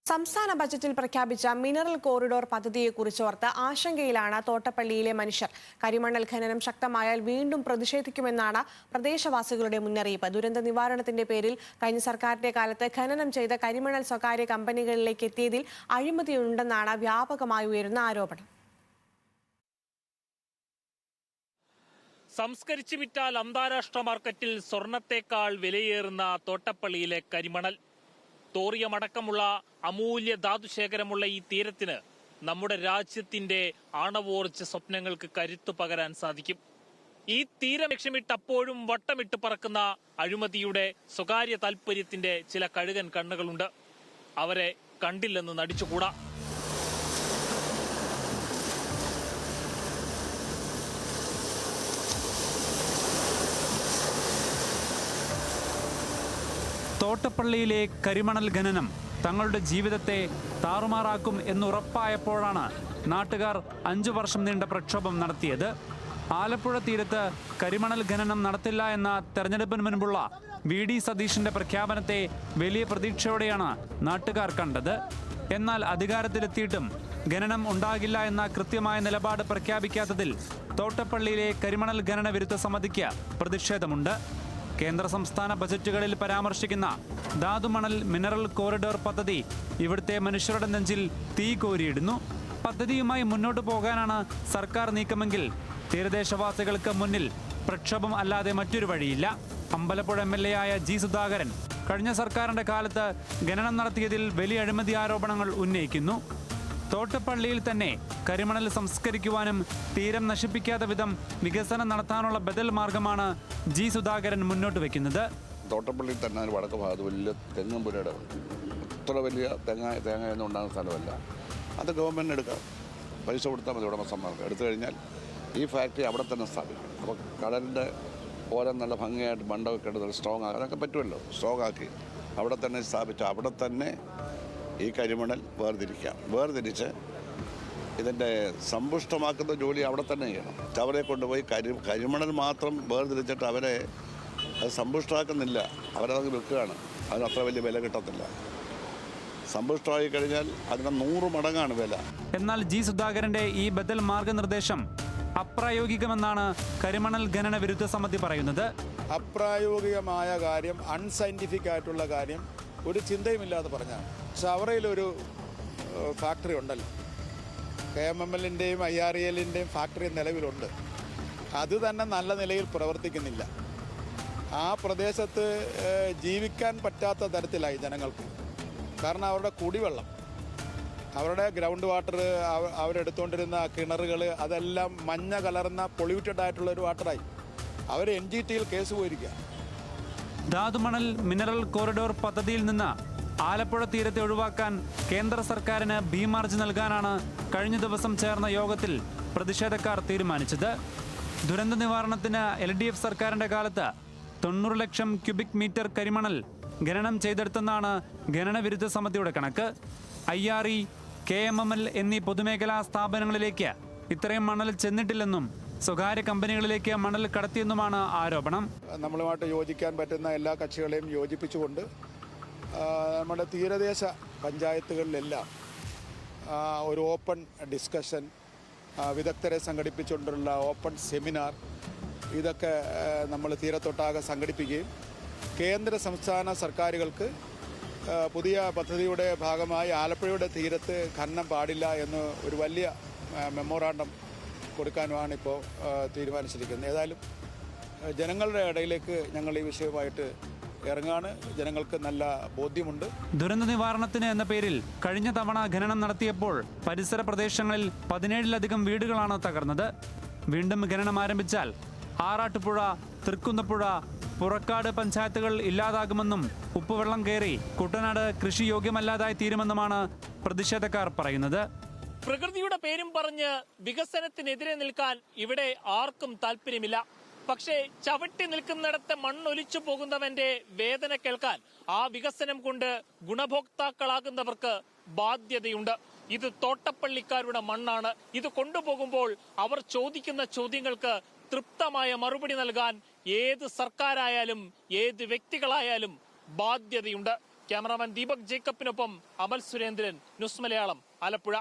സംസ്ഥാന ബജറ്റിൽ പ്രഖ്യാപിച്ച മിനറൽ കോറിഡോർ പദ്ധതിയെക്കുറിച്ചോർത്ത് ആശങ്കയിലാണ് തോട്ടപ്പള്ളിയിലെ മനുഷ്യർ. കരിമണൽ ഖനനം ശക്തമായാൽ വീണ്ടും പ്രതിഷേധിക്കുമെന്നാണ് പ്രദേശവാസികളുടെ മുന്നറിയിപ്പ്. ദുരന്ത നിവാരണത്തിന്റെ പേരിൽ കഴിഞ്ഞ സർക്കാരിന്റെ കാലത്ത് ഖനനം ചെയ്ത കരിമണൽ സ്വകാര്യ കമ്പനികളിലേക്ക് എത്തിയതിൽ അഴിമതിയുണ്ടെന്നാണ് വ്യാപകമായി ഉയരുന്ന ആരോപണം. സംസ്കരിച്ചു വിറ്റാൽ അന്താരാഷ്ട്ര മാർക്കറ്റിൽ സ്വർണത്തേക്കാൾ വിലയേറുന്ന തോട്ടപ്പള്ളിയിലെ കരിമണൽ, തോറിയമടക്കമുള്ള അമൂല്യ ധാതുശേഖരമുള്ള ഈ തീരത്തിന് നമ്മുടെ രാജ്യത്തിന്റെ ആണവോർജ്ജ സ്വപ്നങ്ങൾക്ക് കരുത്തു പകരാൻ സാധിക്കും. ഈ തീരം ലക്ഷ്യമിട്ട് അപ്പോഴും വട്ടമിട്ട് പറക്കുന്ന അഴിമതിയുടെ സ്വകാര്യ താൽപര്യത്തിന്റെ ചില കഴുകൻ കണ്ണുകളുണ്ട്. അവരെ കണ്ടില്ലെന്ന് നടിച്ചുകൂടാ. തോട്ടപ്പള്ളിയിലെ കരിമണൽ ഖനനം തങ്ങളുടെ ജീവിതത്തെ താറുമാറാക്കും എന്നുറപ്പായപ്പോഴാണ് നാട്ടുകാർ 5 വർഷം നീണ്ട പ്രക്ഷോഭം നടത്തിയത്. ആലപ്പുഴ തീരത്ത് കരിമണൽ ഖനനം നടത്തില്ല എന്ന തെരഞ്ഞെടുപ്പിന് മുൻപുള്ള വി.ഡി. സതീഷിന്റെ പ്രഖ്യാപനത്തെ വലിയ പ്രതീക്ഷയോടെയാണ് നാട്ടുകാർ കണ്ടത്. എന്നാൽ അധികാരത്തിലെത്തിയിട്ടും ഖനനം ഉണ്ടാകില്ല എന്ന കൃത്യമായ നിലപാട് പ്രഖ്യാപിക്കാത്തതിൽ തോട്ടപ്പള്ളിയിലെ കരിമണൽ ഖനന വിരുദ്ധ സമിതിക്ക് പ്രതിഷേധമുണ്ട്. കേന്ദ്ര സംസ്ഥാന ബജറ്റുകളിൽ പരാമർശിക്കുന്ന ധാതുമണൽ മിനറൽ കോറിഡോർ പദ്ധതി ഇവിടുത്തെ മനുഷ്യരുടെ നെഞ്ചിൽ തീ കോരിയിടുന്നു. പദ്ധതിയുമായി മുന്നോട്ട് പോകാനാണ് സർക്കാർ നീക്കമെങ്കിൽ തീരദേശവാസികൾക്ക് മുന്നിൽ പ്രക്ഷോഭം അല്ലാതെ മറ്റൊരു വഴിയില്ല. അമ്പലപ്പുഴ എം.എൽ.എ. ആയ ജി സുധാകരൻ കഴിഞ്ഞ സർക്കാരിന്റെ കാലത്ത് ഖനനം നടത്തിയതിൽ വലിയ അഴിമതി ആരോപണങ്ങൾ ഉന്നയിക്കുന്നു. തോട്ടപ്പള്ളിയിൽ തന്നെ കരിമണൽ സംസ്കരിക്കുവാനും തീരം നശിപ്പിക്കാത്ത വിധം വികസനം നടത്താനുള്ള ബദൽ മാർഗമാണ് ജി സുധാകരൻ മുന്നോട്ട് വെക്കുന്നത്. തോട്ടപ്പള്ളിയിൽ തന്നെ വടക്ക് ഭാഗത്ത് വലിയ തെങ്ങും പുരയുടെ അത്ര വലിയ തേങ്ങയൊന്നും ഉണ്ടാകുന്ന സ്ഥലമല്ല. അത് ഗവൺമെൻറ് എടുക്കാം, പൈസ കൊടുത്താൽ മതി ഉടമസ്ഥന്മാർക്ക്. എടുത്തു കഴിഞ്ഞാൽ ഈ ഫാക്ടറി അവിടെ തന്നെ സ്ഥാപിക്കും. അപ്പോൾ കടലിൻ്റെ ഓരോ നല്ല ഭംഗിയായിട്ട് ബണ്ടൊക്കെ എടുത്ത് സ്ട്രോങ് ആക്കി അതൊക്കെ പറ്റുമല്ലോ. സ്ട്രോങ് ആക്കി അവിടെ തന്നെ സ്ഥാപിച്ച് അവിടെ തന്നെ ഈ കരിമണൽ വേർതിരിച്ച് ഇതിൻ്റെ സമ്പുഷ്ടമാക്കുന്ന ജോലി അവിടെ തന്നെ ചെയ്യണം. അവരെ കൊണ്ടുപോയി കരിമണൽ മാത്രം വേർതിരിച്ചിട്ട് അവരെ അത് സമ്പുഷ്ടമാക്കുന്നില്ല, അവരത് വിൽക്കുകയാണ്. അതിന് അത്ര വലിയ വില കിട്ടത്തില്ല. സമ്പുഷ്ടമായി കഴിഞ്ഞാൽ അതിന് 100 മടങ്ങാണ് വില. എന്നാൽ ജി സുധാകരന്റെ ഈ ബദൽ മാർഗനിർദ്ദേശം അപ്രായോഗികമെന്നാണ് കരിമണൽ ഖനന വിരുദ്ധ സമിതി പറയുന്നത്. അപ്രായോഗികമായ കാര്യം, അൺസയൻറ്റിഫിക് ആയിട്ടുള്ള കാര്യം ഒരു ചിന്തയുമില്ലാതെ പറഞ്ഞാണ്. ചവറയിലൊരു ഫാക്ടറി ഉണ്ടല്ലോ, KMML-ൻ്റെയും IREL-ൻ്റെയും ഫാക്ടറി നിലവിലുണ്ട്. അത് തന്നെ നല്ല നിലയിൽ പ്രവർത്തിക്കുന്നില്ല. ആ പ്രദേശത്ത് ജീവിക്കാൻ പറ്റാത്ത തരത്തിലായി ജനങ്ങൾക്ക്. കാരണം അവരുടെ കുടിവെള്ളം, അവരുടെ ഗ്രൗണ്ട് വാട്ടർ, അവരെടുത്തുകൊണ്ടിരുന്ന കിണറുകൾ അതെല്ലാം മഞ്ഞ കലർന്ന പൊള്യൂട്ടഡ് ആയിട്ടുള്ളൊരു വാട്ടറായി. അവർ NGT-യിൽ കേസ് പോയിരിക്കുക. ധാതുമണൽ മിനറൽ കോറിഡോർ പദ്ധതിയിൽ നിന്ന് ആലപ്പുഴ തീരത്തെ ഒഴിവാക്കാൻ കേന്ദ്ര സർക്കാരിന് ഭീമാർജി നൽകാനാണ് കഴിഞ്ഞ ദിവസം ചേർന്ന യോഗത്തിൽ പ്രതിഷേധക്കാർ തീരുമാനിച്ചത്. ദുരന്ത നിവാരണത്തിന് LDF സർക്കാരിന്റെ കാലത്ത് 90 ലക്ഷം ക്യൂബിക് മീറ്റർ കരിമണൽ ഖനനം ചെയ്തെടുത്തെന്നാണ് ഖനന വിരുദ്ധ സമിതിയുടെ കണക്ക്. IRE, KMML എന്നീ പൊതുമേഖലാ സ്ഥാപനങ്ങളിലേക്ക് ഇത്രയും മണൽ ചെന്നിട്ടില്ലെന്നും സ്വകാര്യ കമ്പനികളിലേക്ക് മണൽ കടത്തിയെന്നുമാണ് ആരോപണം. നമ്മളുമായിട്ട് യോജിക്കാൻ പറ്റുന്ന എല്ലാ കക്ഷികളെയും യോജിപ്പിച്ചുകൊണ്ട് നമ്മുടെ തീരദേശ പഞ്ചായത്തുകളിലെല്ലാം ഒരു ഓപ്പൺ ഡിസ്കഷൻ, വിദഗ്ധരെ സംഘടിപ്പിച്ചുകൊണ്ടുള്ള ഓപ്പൺ സെമിനാർ, ഇതൊക്കെ നമ്മൾ തീരത്തൊട്ടാകെ സംഘടിപ്പിക്കുകയും കേന്ദ്ര സംസ്ഥാന സർക്കാരുകൾക്ക് പുതിയ പദ്ധതിയുടെ ഭാഗമായി ആലപ്പുഴയുടെ തീരത്ത് ഖനനം പാടില്ല എന്ന് ഒരു വലിയ മെമ്മോറാണ്ടം കൊടുക്കാനുമാണ് ഇപ്പോൾ തീരുമാനിച്ചിരിക്കുന്നത്. ഏതായാലും ജനങ്ങളുടെ ഇടയിലേക്ക് ഞങ്ങൾ ഈ വിഷയവുമായിട്ട് ഇറങ്ങാണ്. ജനങ്ങൾക്ക് നല്ല ബോധ്യമുണ്ട്. ദുരന്ത നിവാരണത്തിന് എന്ന പേരിൽ കഴിഞ്ഞ തവണ ഖനനം നടത്തിയപ്പോൾ പരിസര പ്രദേശങ്ങളിൽ 17ലധികം വീടുകളാണ് തകർന്നത്. വീണ്ടും ഖനനം ആരംഭിച്ചാൽ ആറാട്ടുപുഴ, തൃക്കുന്നപ്പുഴ, പുറക്കാട് പഞ്ചായത്തുകൾ ഇല്ലാതാകുമെന്നും ഉപ്പുവെള്ളം കയറി കുട്ടനാട് കൃഷി യോഗ്യമല്ലാതായി തീരുമെന്നുമാണ് പ്രതിഷേധക്കാർ പറയുന്നത്. പ്രകൃതിയുടെ പേരും പറഞ്ഞ് വികസനത്തിനെതിരെ നിൽക്കാൻ ഇവിടെ ആർക്കും താല്പര്യമില്ല. പക്ഷേ ചവിട്ടി നിൽക്കുന്നിടത്ത് മണ്ണൊലിച്ചു പോകുന്നവന്റെ വേദന കേൾക്കാൻ ആ വികസനം കൊണ്ട് ഗുണഭോക്താക്കളാകുന്നവർക്ക് ബാധ്യതയുണ്ട്. ഇത് തോട്ടപ്പള്ളിക്കാരുടെ മണ്ണാണ്. ഇത് കൊണ്ടുപോകുമ്പോൾ അവർ ചോദിക്കുന്ന ചോദ്യങ്ങൾക്ക് തൃപ്തമായ മറുപടി നൽകാൻ ഏത് സർക്കാരായാലും ഏത് വ്യക്തികളായാലും ബാധ്യതയുണ്ട്. ക്യാമറാമാൻ ദീപക് ജേക്കബിനൊപ്പം അമൽ സുരേന്ദ്രൻ, ന്യൂസ് മലയാളം, ആലപ്പുഴ.